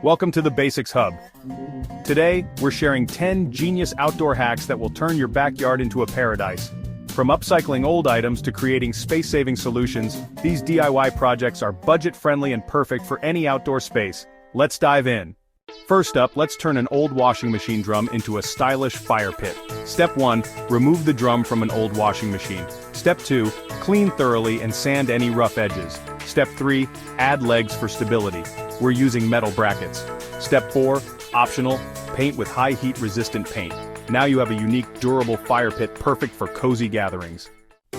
Welcome to the Basics Hub. Today, we're sharing 10 genius outdoor hacks that will turn your backyard into a paradise. From upcycling old items to creating space-saving solutions, these DIY projects are budget-friendly and perfect for any outdoor space. Let's dive in. First up, let's turn an old washing machine drum into a stylish fire pit. Step 1, remove the drum from an old washing machine. Step 2, clean thoroughly and sand any rough edges. Step 3, add legs for stability. We're using metal brackets. Step 4, optional, paint with high heat resistant paint. Now you have a unique, durable fire pit perfect for cozy gatherings.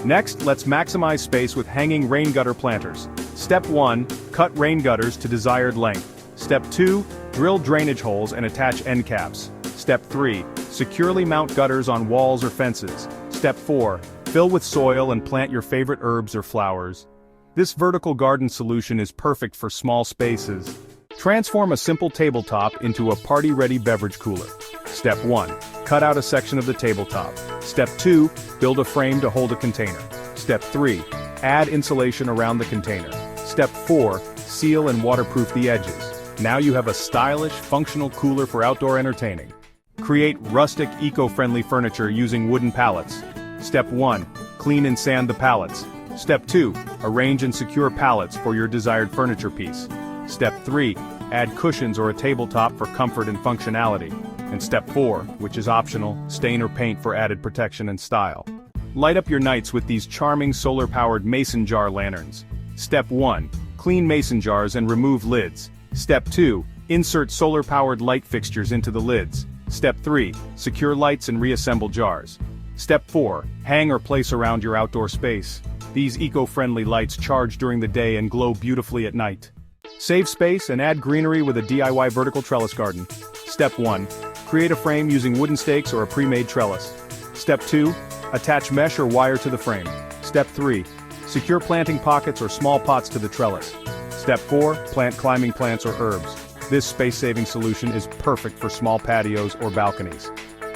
Next, let's maximize space with hanging rain gutter planters. Step 1, cut rain gutters to desired length. Step 2, drill drainage holes and attach end caps. Step 3, securely mount gutters on walls or fences. Step 4, fill with soil and plant your favorite herbs or flowers. This vertical garden solution is perfect for small spaces. Transform a simple tabletop into a party-ready beverage cooler. Step 1, cut out a section of the tabletop. Step 2, build a frame to hold a container. Step 3, add insulation around the container. Step 4, seal and waterproof the edges. Now you have a stylish, functional cooler for outdoor entertaining. Create rustic, eco-friendly furniture using wooden pallets. Step 1, clean and sand the pallets. Step 2, arrange and secure pallets for your desired furniture piece. Step 3, add cushions or a tabletop for comfort and functionality. And Step 4, which is optional, stain or paint for added protection and style. Light up your nights with these charming solar-powered mason jar lanterns. Step 1, clean mason jars and remove lids. Step 2, insert solar-powered light fixtures into the lids. Step 3, secure lights and reassemble jars. Step 4, hang or place around your outdoor space. These eco-friendly lights charge during the day and glow beautifully at night. Save space and add greenery with a DIY vertical trellis garden. Step 1, create a frame using wooden stakes or a pre-made trellis. Step 2, attach mesh or wire to the frame. Step 3, secure planting pockets or small pots to the trellis. Step 4, plant climbing plants or herbs. This space-saving solution is perfect for small patios or balconies.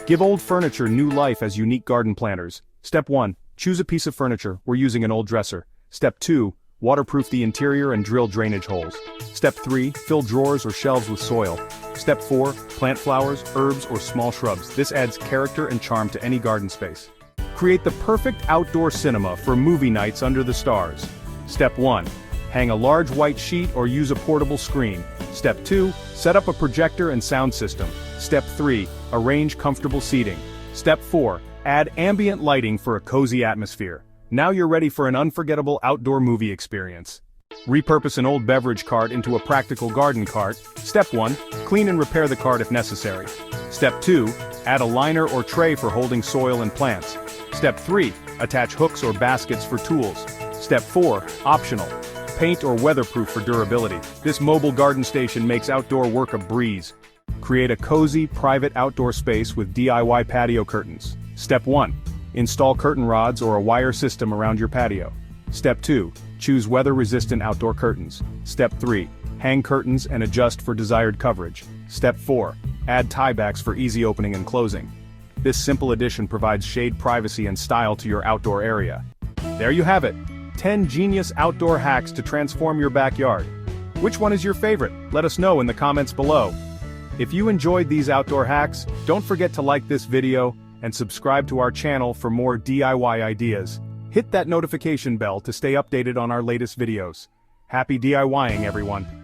Give old furniture new life as unique garden planters. Step 1, choose a piece of furniture. We're using an old dresser. Step 2, waterproof the interior and drill drainage holes. Step 3, fill drawers or shelves with soil. Step 4, plant flowers, herbs, or small shrubs. This adds character and charm to any garden space. Create the perfect outdoor cinema for movie nights under the stars. Step 1, hang a large white sheet or use a portable screen. Step 2, set up a projector and sound system. Step 3, arrange comfortable seating. Step 4, add ambient lighting for a cozy atmosphere. Now you're ready for an unforgettable outdoor movie experience. Repurpose an old beverage cart into a practical garden cart. Step 1, clean and repair the cart if necessary. Step 2, add a liner or tray for holding soil and plants. Step 3, attach hooks or baskets for tools. Step 4, optional, paint or weatherproof for durability. This mobile garden station makes outdoor work a breeze. Create a cozy, private outdoor space with DIY patio curtains. Step 1, install curtain rods or a wire system around your patio. Step 2, choose weather-resistant outdoor curtains. Step 3, hang curtains and adjust for desired coverage. Step 4, add tiebacks for easy opening and closing. This simple addition provides shade, privacy, and style to your outdoor area. There you have it, 10 genius outdoor hacks to transform your backyard. Which one is your favorite? Let us know in the comments below. If you enjoyed these outdoor hacks, don't forget to like this video and subscribe to our channel for more DIY ideas. Hit that notification bell to stay updated on our latest videos. Happy DIYing, everyone!